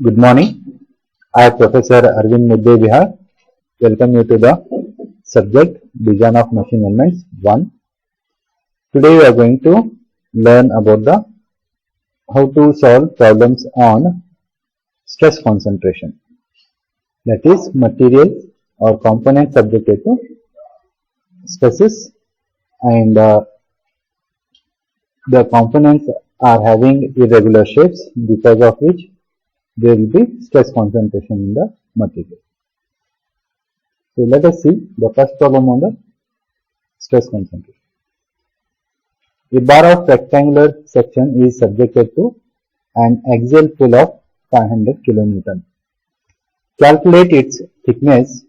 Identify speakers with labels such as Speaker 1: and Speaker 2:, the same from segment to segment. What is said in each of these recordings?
Speaker 1: Good morning. I am Professor Arvind Mudde Vihar. Welcome you to the subject Design of Machine Elements 1. Today we are going to learn about the how to solve problems on stress concentration. That is, materials or components subjected to stresses, and the components are having irregular shapes, because of which there will be stress concentration in the material. So let us see the first problem on the stress concentration. A bar of rectangular section is subjected to an axial pull of 500 kN. Calculate its thickness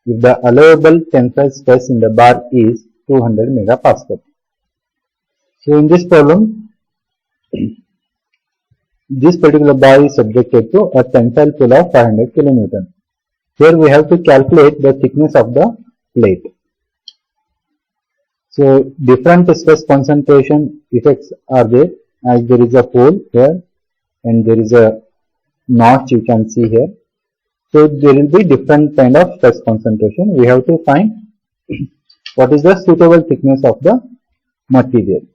Speaker 1: if the allowable tensile stress in the bar is 200 MPa. So in this problem, this particular bar is subjected to a tensile pull of 500 kN. Here we have to calculate the thickness of the plate. So different stress concentration effects are there, as there is a hole here and there is a notch you can see here. So there will be different kind of stress concentration. We have to find what is the suitable thickness of the material.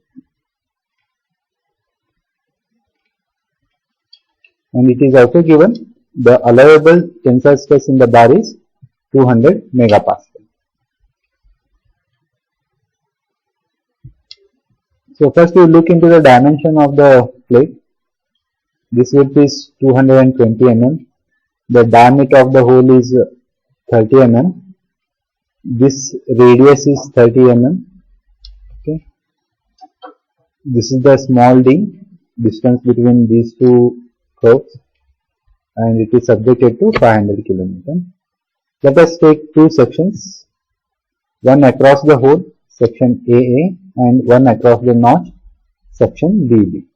Speaker 1: And it is also given the allowable tensile stress in the bar is 200 MPa. So first we look into the dimension of the plate. This width is 220 mm. The diameter of the hole is 30 mm. This radius is 30 mm. Okay. This is the small d, distance between these two curves, and it is subjected to 500 kN. Let us take two sections, one across the hole, section AA, and one across the notch, section BB.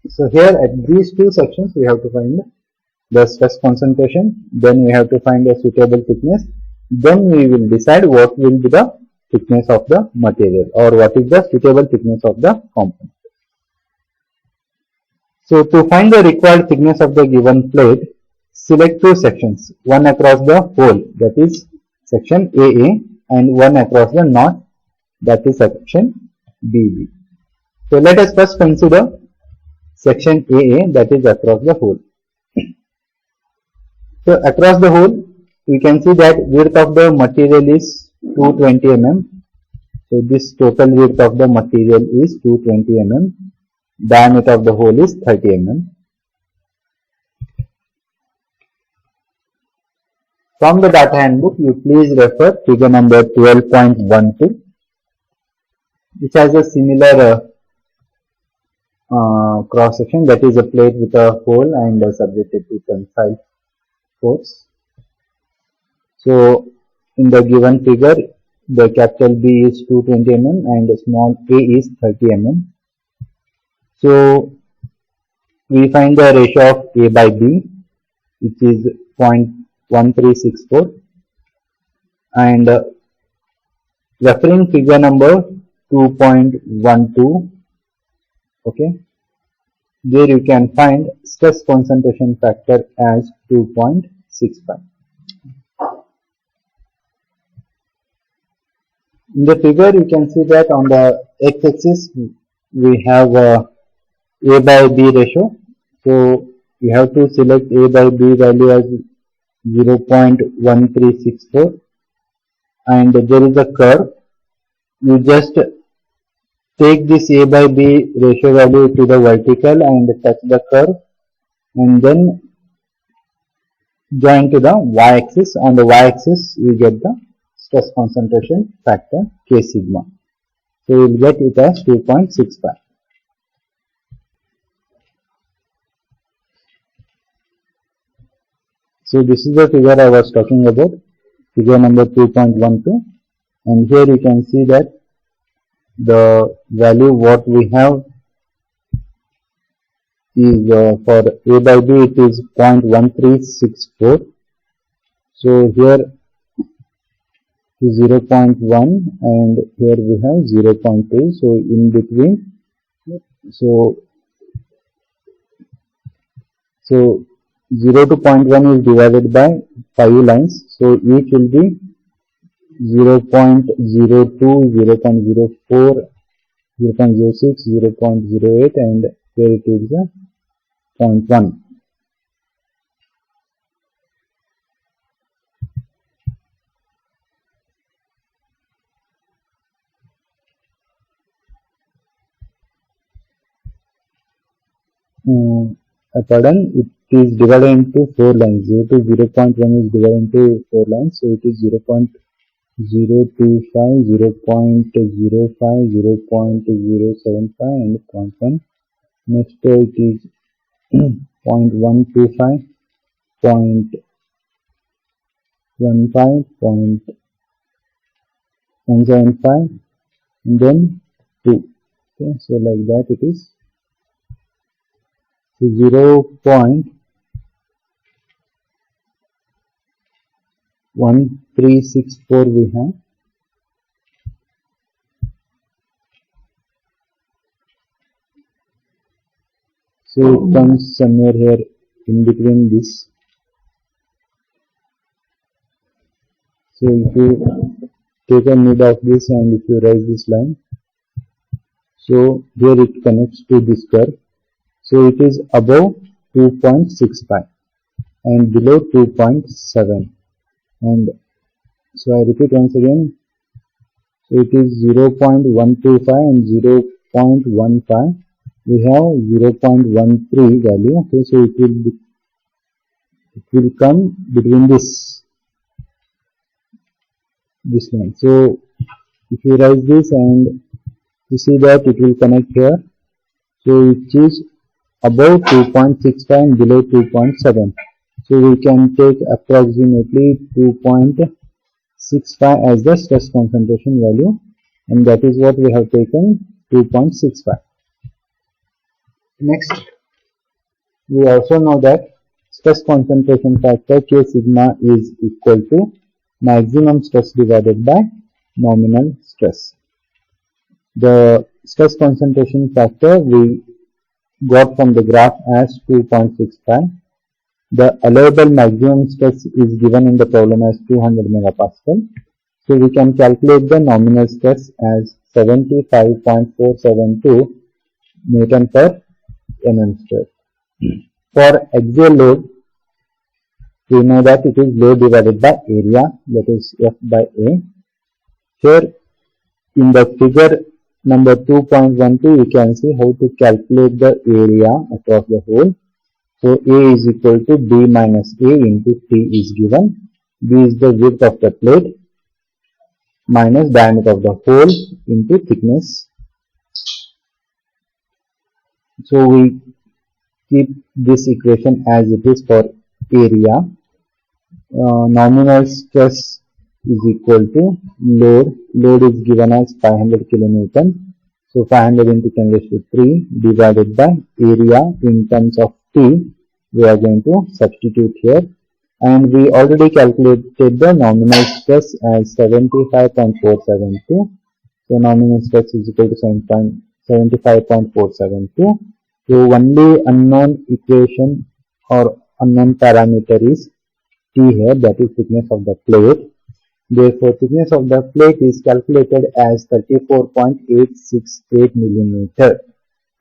Speaker 1: So here at these two sections we have to find the stress concentration, then we have to find a suitable thickness, then we will decide what will be the thickness of the material or what is the suitable thickness of the component. So to find the required thickness of the given plate, select two sections, one across the hole, that is section AA, and one across the notch, that is section BB. So let us first consider section AA, that is across the hole. So across the hole, we can see that width of the material is 220 mm. So this total width of the material is 220 mm. Diameter of the hole is 30 mm. From the data handbook, you please refer figure number 12.12, which has a similar cross section, that is a plate with a hole and subjected to tensile force. So in the given figure, the capital B is 220 mm and the small a is 30 mm. So we find the ratio of A by B, which is 0.1364, and referring figure number 2.12, okay, there you can find stress concentration factor as 2.65. In the figure you can see that on the x-axis we have A by B ratio. So you have to select A by B value as 0.1364, and there is a curve. You just take this A by B ratio value to the vertical and touch the curve, and then join to the y-axis. On the y-axis we get the stress concentration factor K sigma. So we will get it as 2.65. So this is the figure I was talking about, figure number 2.12, and here you can see that the value what we have is for A by B it is 0.1364. So here is 0.1 and here we have 0.2. So in between, so 0 to 0.1 is divided by 5 lines, so each will be 0.02, 0.04, 0.06, 0.08, and here it is 0.1. Pardon, it is divided into 4 lines. 0 to 0.1 is divided into 4 lines, so it is 0.025, 0.05, 0.075, and 0.1. Next it is 0.125, 0.15, 0.175, and then 2. Okay, so like that it is. So 0.1364 we have. So it comes somewhere here in between this. So if you take a mid of this and if you raise this line, so here it connects to this curve. So it is above 2.65 and below 2.7. And so I repeat once again. So it is 0.125 and 0.15. We have 0.13 value. Okay, so it will come between this line. So if you raise this and you see that it will connect here. So it is above 2.65 and below 2.7. So we can take approximately 2.65 as the stress concentration value, and that is what we have taken, 2.65. Next, we also know that stress concentration factor K sigma is equal to maximum stress divided by nominal stress. The stress concentration factor we got from the graph as 2.65. The allowable maximum stress is given in the problem as 200 megapascal. So we can calculate the nominal stress as 75.472 Newton per mm square. For axial load, we know that it is load divided by area, that is F by A. Here in the figure number 2.12, you can see how to calculate the area across the hole. So A is equal to B minus A into T is given. B is the width of the plate minus diameter of the hole into thickness. So we keep this equation as it is for area. Nominal stress is equal to load. Load is given as 500 kilonewton. So 500 into 10 raised to 3 divided by area in terms of T. We are going to substitute here. And we already calculated the nominal stress as 75.472. So nominal stress is equal to 75.472. So only unknown equation or unknown parameter is T here, that is thickness of the plate. Therefore, thickness of the plate is calculated as 34.868 millimeter.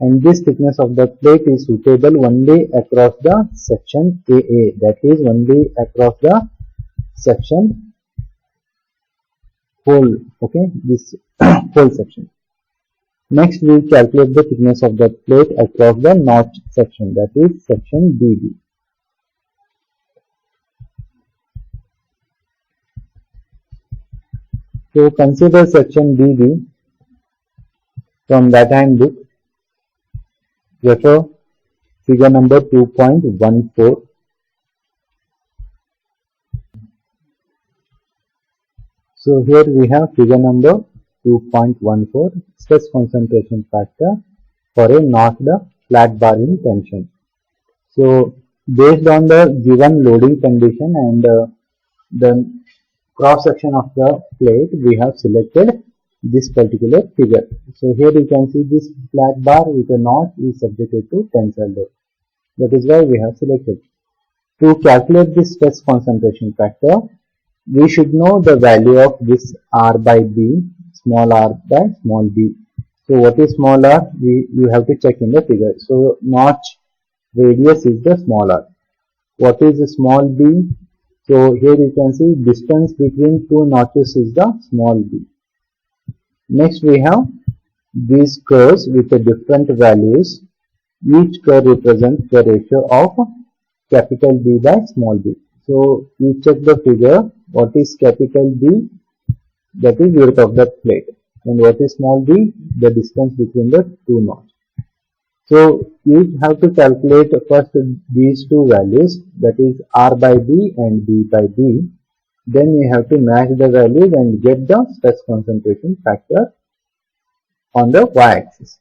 Speaker 1: And this thickness of the plate is suitable only across the section AA, that is only across the section hole, okay, this whole section. Next, we calculate the thickness of the plate across the notch section, that is section BB. So consider section BB from that handbook. Refer figure number 2.14. So here we have figure number 2.14, stress concentration factor for a knocked flat bar in tension. So based on the given loading condition and the cross section of the plate, we have selected this particular figure. So here you can see this flat bar with a notch is subjected to tensile load. That is why we have selected. To calculate this stress concentration factor, we should know the value of this R by B, small r by small b. So what is small r? You have to check in the figure. So notch radius is the small r. What is the small b? So here you can see distance between two notches is the small b. Next we have these curves with the different values. Each curve represents the ratio of capital B by small b. So you check the figure. What is capital B? That is width of the plate. And what is small b? The distance between the two notches. So you have to calculate first these two values, that is R by B and B by B. Then you have to match the values and get the stress concentration factor on the y-axis.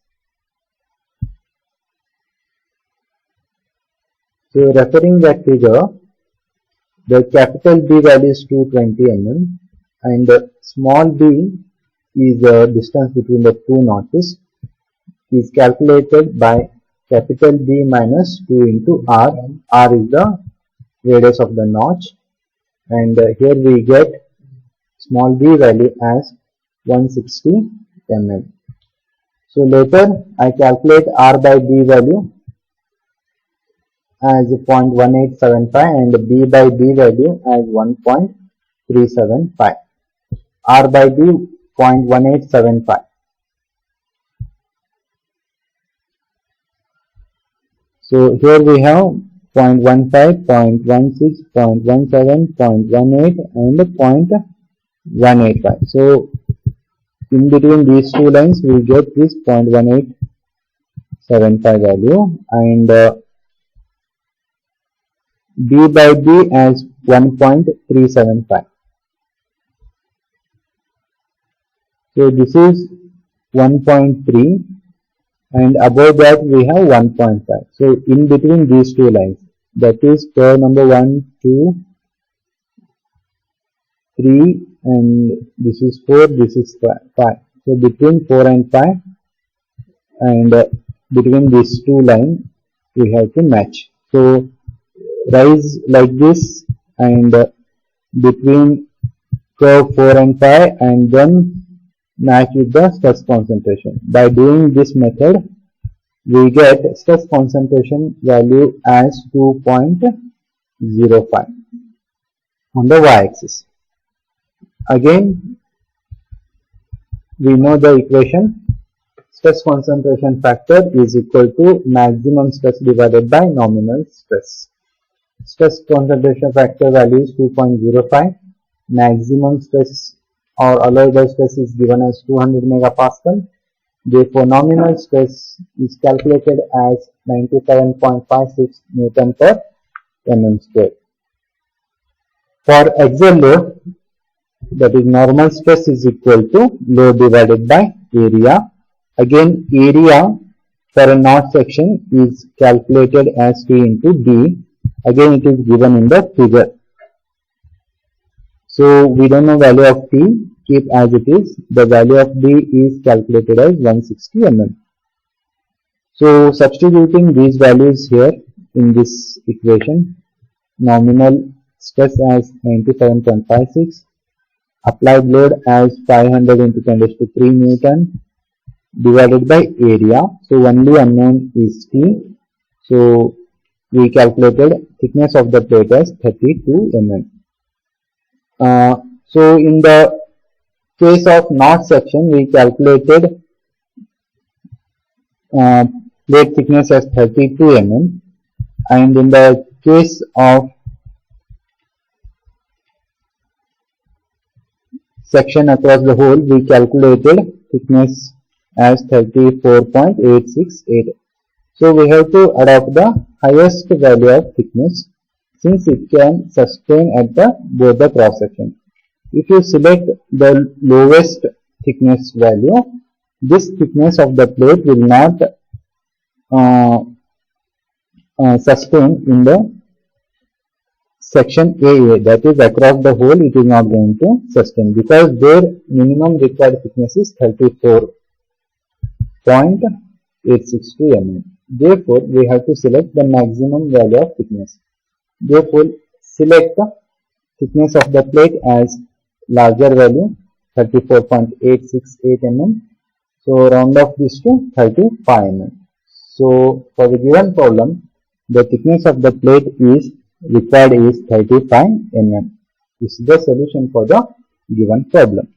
Speaker 1: So referring that figure, the capital B value is 220 mm and the small b is the distance between the two notches, is calculated by capital B minus 2 into R. R is the radius of the notch, and here we get small b value as 160 mm. So later I calculate R by B value as 0.1875 and B by B value as 1.375. R by B 0.1875. So here we have 0.15, 0.16, 0.17, 0.18 and 0.185. So in between these two lines we get this 0.1875 value, and B by B as 1.375. So this is 1.3 and above that we have 1.5. So in between these two lines, that is curve number 1, 2, 3 and this is 4, this is 5. So between 4 and 5 and between these two lines we have to match. So rise like this and between curve 4 and 5 and then match with the stress concentration. By doing this method we get stress concentration value as 2.05 on the y-axis. Again we know the equation. Stress concentration factor is equal to maximum stress divided by nominal stress. Stress concentration factor value is 2.05. Maximum stress or allowable stress is given as 200 megapascal. Therefore, nominal stress is calculated as 97.56 Newton per mm square. For axial load, that is normal stress is equal to load divided by area. Again, area for a notch section is calculated as T into D. Again, it is given in the figure. So we don't know value of T, keep as it is. The value of D is calculated as 160 mm. So substituting these values here in this equation, nominal stress as 97.56, applied load as 500 into 10⁻³ Newton divided by area. So only unknown is T. So we calculated thickness of the plate as 32 mm. So in the case of notch section we calculated plate thickness as 32 mm, and in the case of section across the hole we calculated thickness as 34.868. So we have to adopt the highest value of thickness since it can sustain at both the cross section. If you select the lowest thickness value, this thickness of the plate will not sustain in the section AA, that is across the hole it is not going to sustain because their minimum required thickness is 34.862 mm. Therefore, we have to select the maximum value of thickness. Therefore, select the thickness of the plate as larger value 34.868 mm. So round off this to 35 mm. So for the given problem, the thickness of the plate is required is 35 mm. This is the solution for the given problem.